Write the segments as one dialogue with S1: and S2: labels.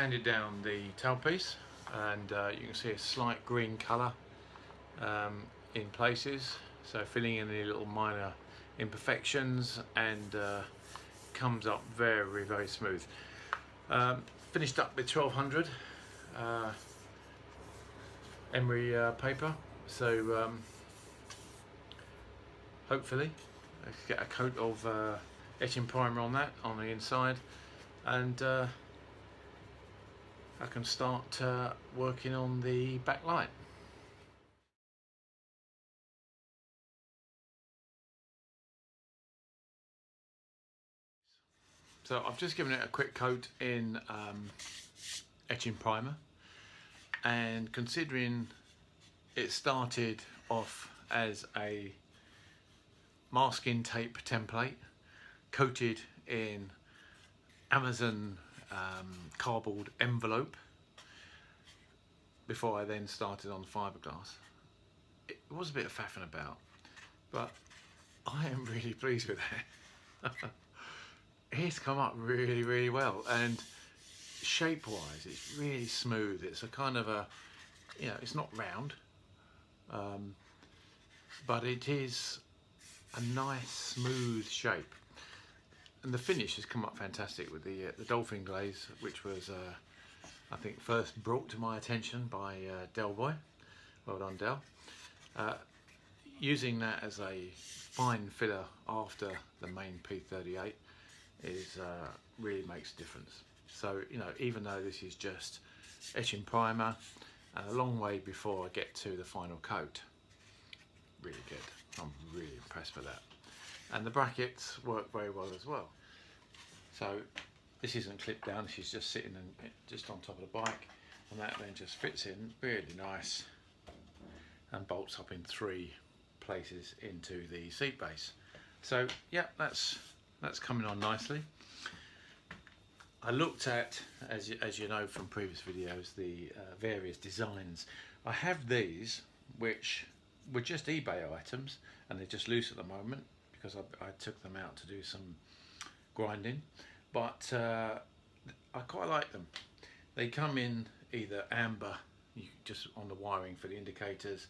S1: sanded down the tailpiece, and you can see a slight green colour in places, so filling in any little minor imperfections, and comes up very smooth. Finished up with 1200 emery paper, so hopefully I can get a coat of etching primer on that on the inside, and I can start working on the backlight. So I've just given it a quick coat in etching primer, and considering it started off as a masking tape template coated in Amazon cardboard envelope before I then started on fiberglass, it was a bit of faffing about, but I am really pleased with it. It's come up really well, and shape wise it's really smooth. It's a kind of a, you know, it's not round, but it is a nice smooth shape, and the finish has come up fantastic with the dolphin glaze, which was I think first brought to my attention by Del Boy. Well done, Del. Using that as a fine filler after the main P38 is really makes a difference. So, you know, even though this is just etching primer and a long way before I get to the final coat, really good. I'm really impressed with that. And the brackets work very well as well. So this isn't clipped down, this is just sitting just on top of the bike, and that then just fits in really nice and bolts up in 3 places into the seat base. So yeah, that's coming on nicely. I looked at, as you know from previous videos, the various designs. I have these which were just eBay items, and they're just loose at the moment because I took them out to do some grinding, but I quite like them. They come in either amber, just on the wiring for the indicators,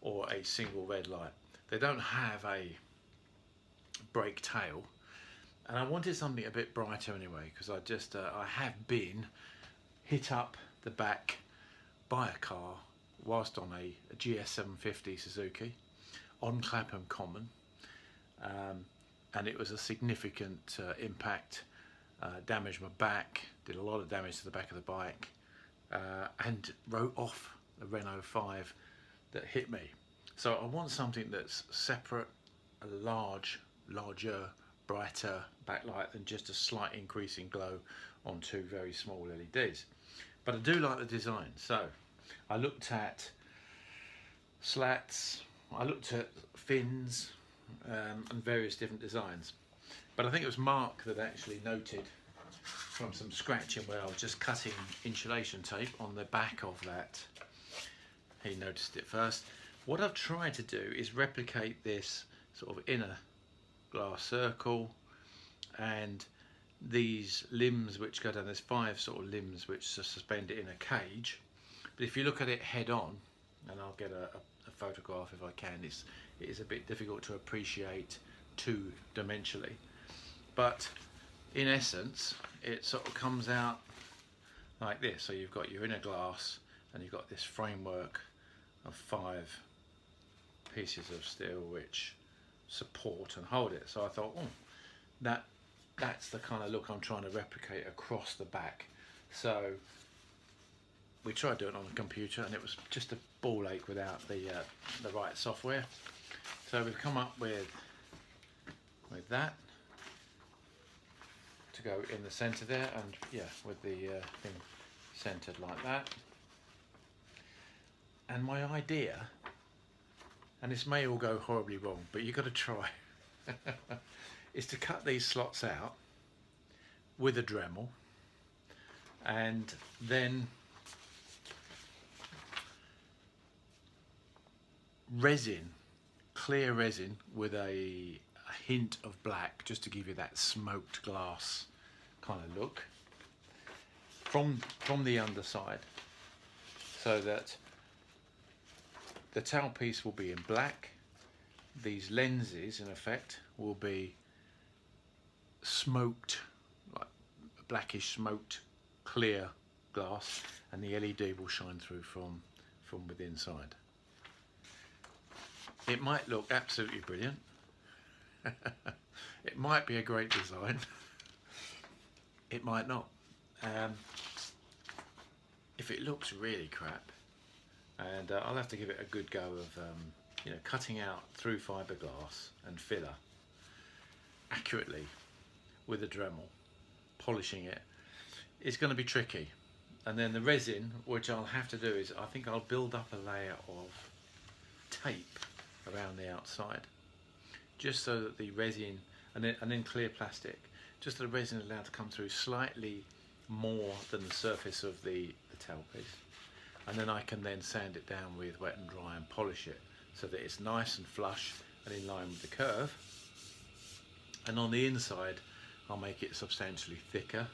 S1: or a single red light. They don't have a brake tail, and I wanted something a bit brighter anyway, because I have been hit up the back by a car whilst on a GS750 Suzuki on Clapham Common, and it was a significant impact. Damaged my back, did a lot of damage to the back of the bike, and wrote off a Renault 5 that hit me. So I want something that's separate, a larger, brighter backlight than just a slight increase in glow on 2 very small LEDs. But I do like the design, so I looked at slats, I looked at fins, and various different designs. But I think it was Mark that actually noted from some scratching where I was just cutting insulation tape on the back of that. He noticed it first. What I've tried to do is replicate this sort of inner glass circle and these limbs which go down. There's 5 sort of limbs which suspend it in a cage. But if you look at it head on, and I'll get a photograph if I can, it is a bit difficult to appreciate 2-dimensionally. But in essence, it sort of comes out like this. So you've got your inner glass, and you've got this framework of 5 pieces of steel which support and hold it. So I thought, oh, that's the kind of look I'm trying to replicate across the back. So we tried doing it on the computer, and it was just a ball ache without the right software. So we've come up with that to go in the center there, and yeah, with the thing centered like that. And my idea, and this may all go horribly wrong, but you've got to try, is to cut these slots out with a Dremel, and then resin, clear resin with a hint of black, just to give you that smoked glass kind of look. from the underside, so that the tailpiece will be in black. These lenses, in effect, will be smoked, like blackish smoked clear glass, and the LED will shine through from within side. It might look absolutely brilliant. It might be a great design. It might not. If it looks really crap, and I'll have to give it a good go of you know, cutting out through fiberglass and filler accurately with a Dremel, polishing it. It's going to be tricky. And then the resin, which I'll have to do, is I think I'll build up a layer of tape around the outside, just so that the resin, and then clear plastic, just so the resin is allowed to come through slightly more than the surface of the tailpiece. And then I can then sand it down with wet and dry and polish it so that it's nice and flush and in line with the curve. And on the inside I'll make it substantially thicker,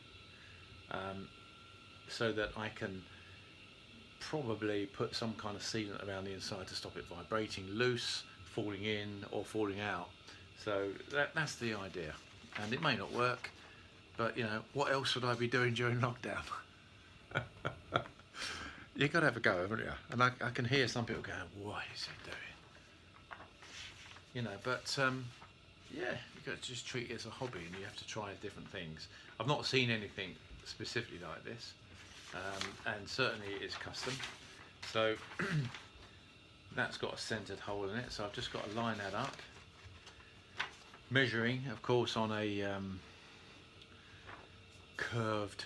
S1: so that I can probably put some kind of sealant around the inside to stop it vibrating loose, falling in or falling out. So that's the idea, and it may not work, but you know, what else would I be doing during lockdown? You've got to have a go, haven't you? And I can hear some people going, what is he doing? You know, but yeah, you've got to just treat it as a hobby, and you have to try different things. I've not seen anything specifically like this, and certainly it is custom. So that's got a centered hole in it, so I've just got to line that up. Measuring, of course, on a curved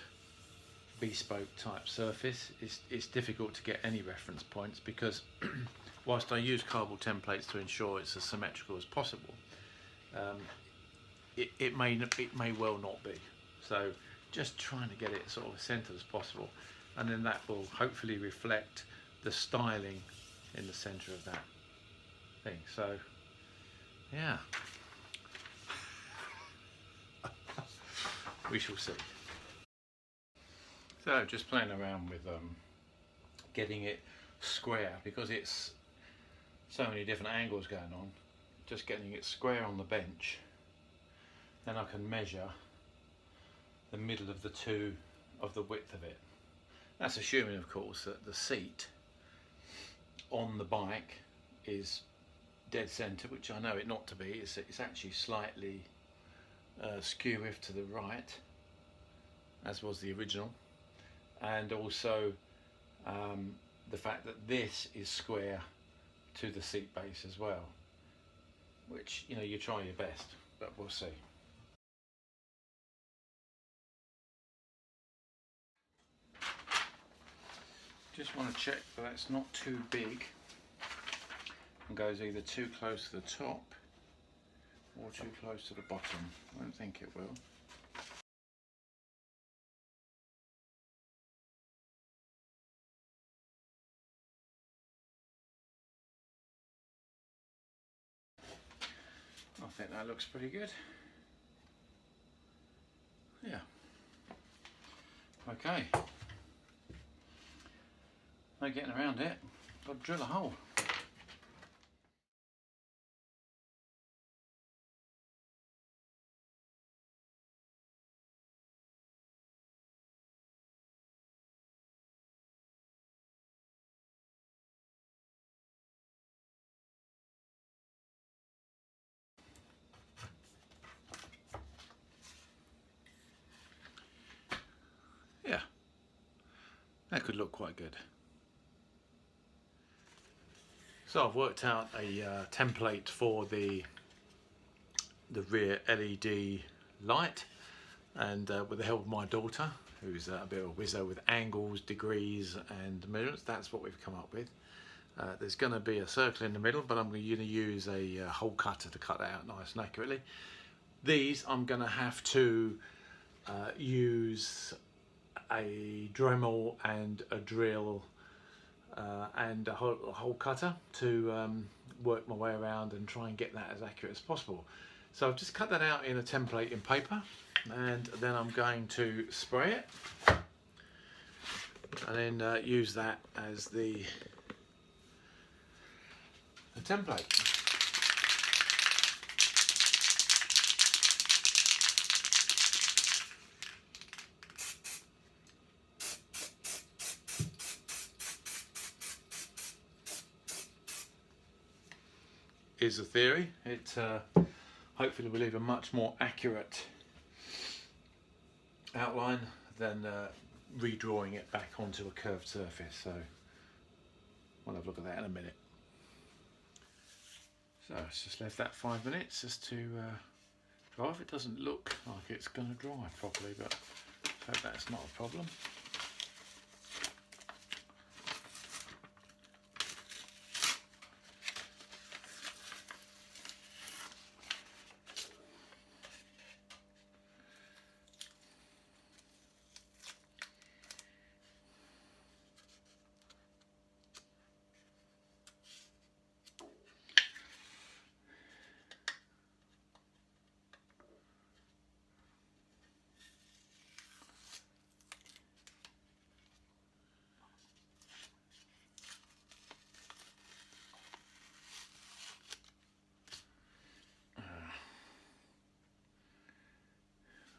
S1: bespoke type surface, it's difficult to get any reference points, because whilst I use cardboard templates to ensure it's as symmetrical as possible, it may well not be. So just trying to get it sort of as centered as possible, and then that will hopefully reflect the styling in the center of that thing. So yeah, we shall see. So just playing around with getting it square, because it's so many different angles going on, just getting it square on the bench. Then I can measure the middle of the two of the width of it. That's assuming, of course, that the seat on the bike is dead center, which I know it not to be. It's actually slightly skew if to the right, as was the original. And also the fact that this is square to the seat base as well, which, you know, you try your best, but we'll see. Just want to check that it's not too big and goes either too close to the top or too close to the bottom. I don't think it will. I think that looks pretty good. Yeah. Okay. No getting around it. Got to drill a hole. Yeah, that could look quite good. So I've worked out a template for the rear LED light, and with the help of my daughter, who's a bit of a whizzer with angles, degrees and measurements, that's what we've come up with. There's going to be a circle in the middle, but I'm going to use a hole cutter to cut that out nice and accurately. These I'm going to have to use a Dremel and a drill and a hole cutter to work my way around and try and get that as accurate as possible. So I've just cut that out in a template in paper, and then I'm going to spray it and then use that as the template. Is the theory. It hopefully will leave a much more accurate outline than redrawing it back onto a curved surface. So we'll have a look at that in a minute. So let's just leave that 5 minutes just to dry off. It doesn't look like it's going to dry properly, but I hope that's not a problem.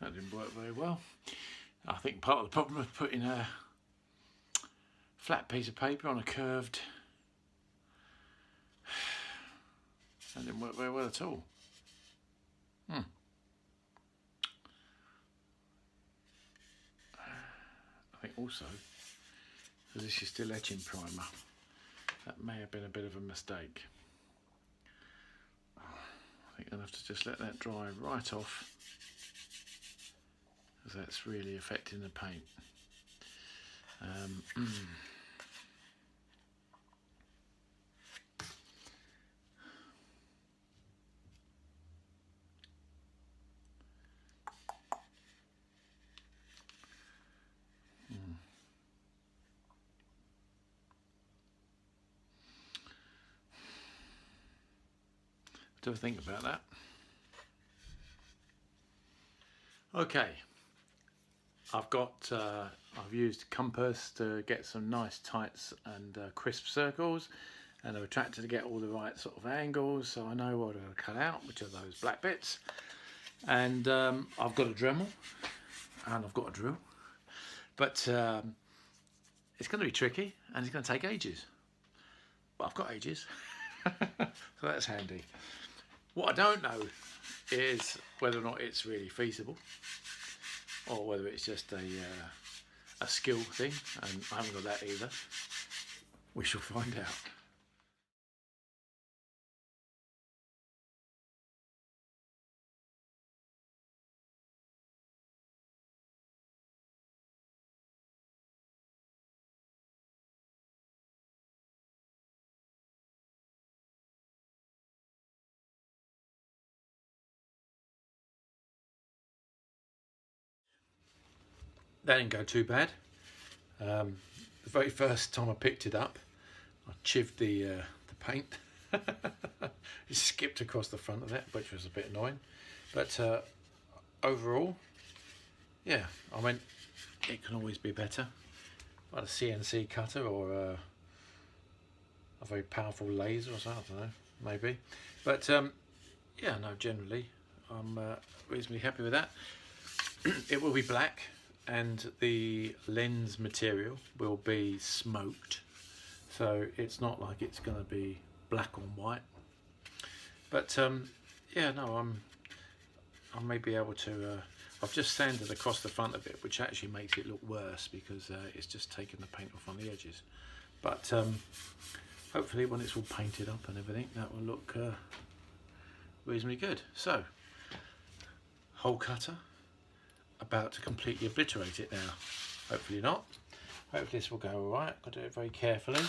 S1: That didn't work very well. I think part of the problem was putting a flat piece of paper on a curved. That didn't work very well at all. I think also, because this is still etching primer, that may have been a bit of a mistake. I think I'll have to just let that dry right off, because that's really affecting the paint. Do a think about that. Okay, I've used compass to get some nice tight and crisp circles, and a retractor to get all the right sort of angles, so I know what to cut out, which are those black bits. And I've got a Dremel and I've got a drill, but it's going to be tricky and it's going to take ages, but I've got ages. So that's handy. What I don't know is whether or not it's really feasible, or whether it's just a skill thing, and I haven't got that either. We shall find out. That didn't go too bad. The very first time I picked it up, I chivved the paint. It skipped across the front of it, which was a bit annoying. But overall, yeah, I mean, it can always be better. Like a CNC cutter or a very powerful laser or something, I don't know, maybe. But yeah, no, generally, I'm reasonably happy with that. It will be black, and the lens material will be smoked, so it's not like it's going to be black on white. But yeah, no, I may be able to. I've just sanded across the front of it, which actually makes it look worse because it's just taken the paint off on the edges. But hopefully, when it's all painted up and everything, that will look reasonably good. So, hole cutter. About to completely obliterate it now. Hopefully not. Hopefully this will go alright. I'll do it very carefully.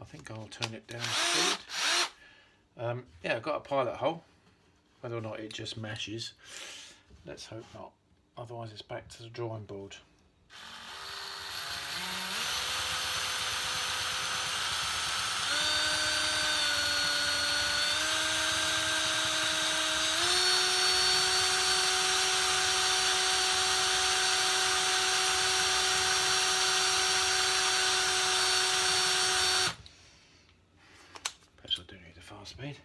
S1: I think I'll turn it down speed. Yeah, I've got a pilot hole. Whether or not it just mashes, let's hope not. Otherwise it's back to the drawing board. speed.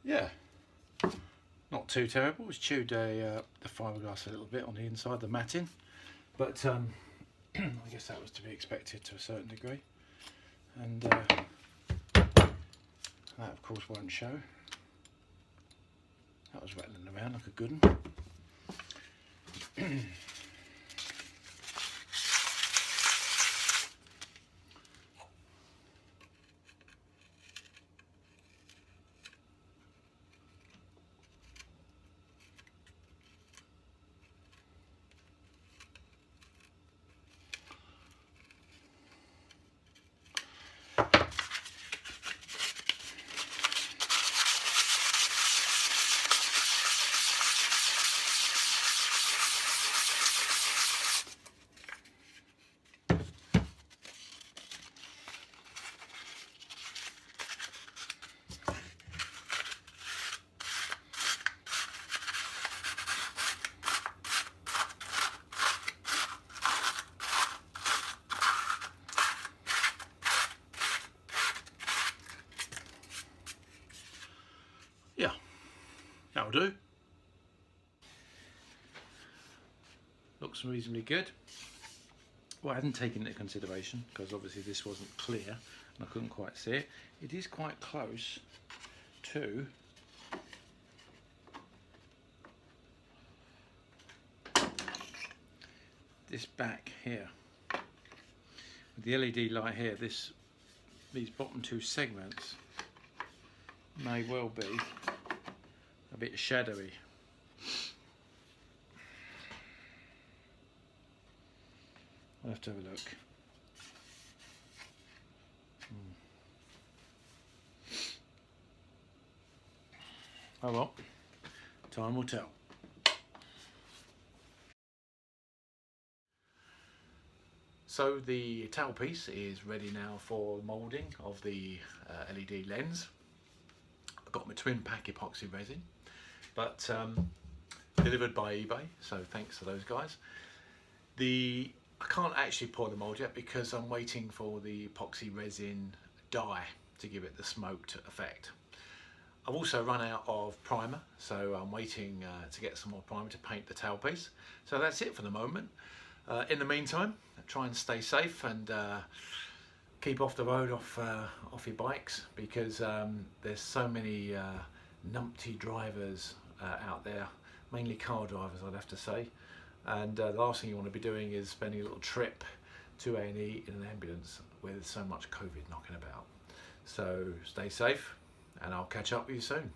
S1: Yeah, not too terrible. It's chewed the fiberglass a little bit on the inside, the matting, but I guess that was to be expected to a certain degree, and that of course won't show. That was rattling around like a good one. Yeah, that'll do. Looks reasonably good. Well, I hadn't taken into consideration, because obviously this wasn't clear and I couldn't quite see it. It is quite close to this back here. With the LED light here, these bottom two segments may well be a bit shadowy. I'll have to have a look. Oh well, time will tell. So the tailpiece is ready now for moulding of the LED lens. I've got my twin pack epoxy resin, but delivered by eBay, so thanks to those guys. I can't actually pour the mould yet because I'm waiting for the epoxy resin dye to give it the smoked effect. I've also run out of primer, so I'm waiting to get some more primer to paint the tailpiece. So that's it for the moment. In the meantime, try and stay safe and keep off the road, off your bikes, because there's so many numpty drivers out there, mainly car drivers I'd have to say, and the last thing you want to be doing is spending a little trip to A&E in an ambulance with so much COVID knocking about. So stay safe and I'll catch up with you soon.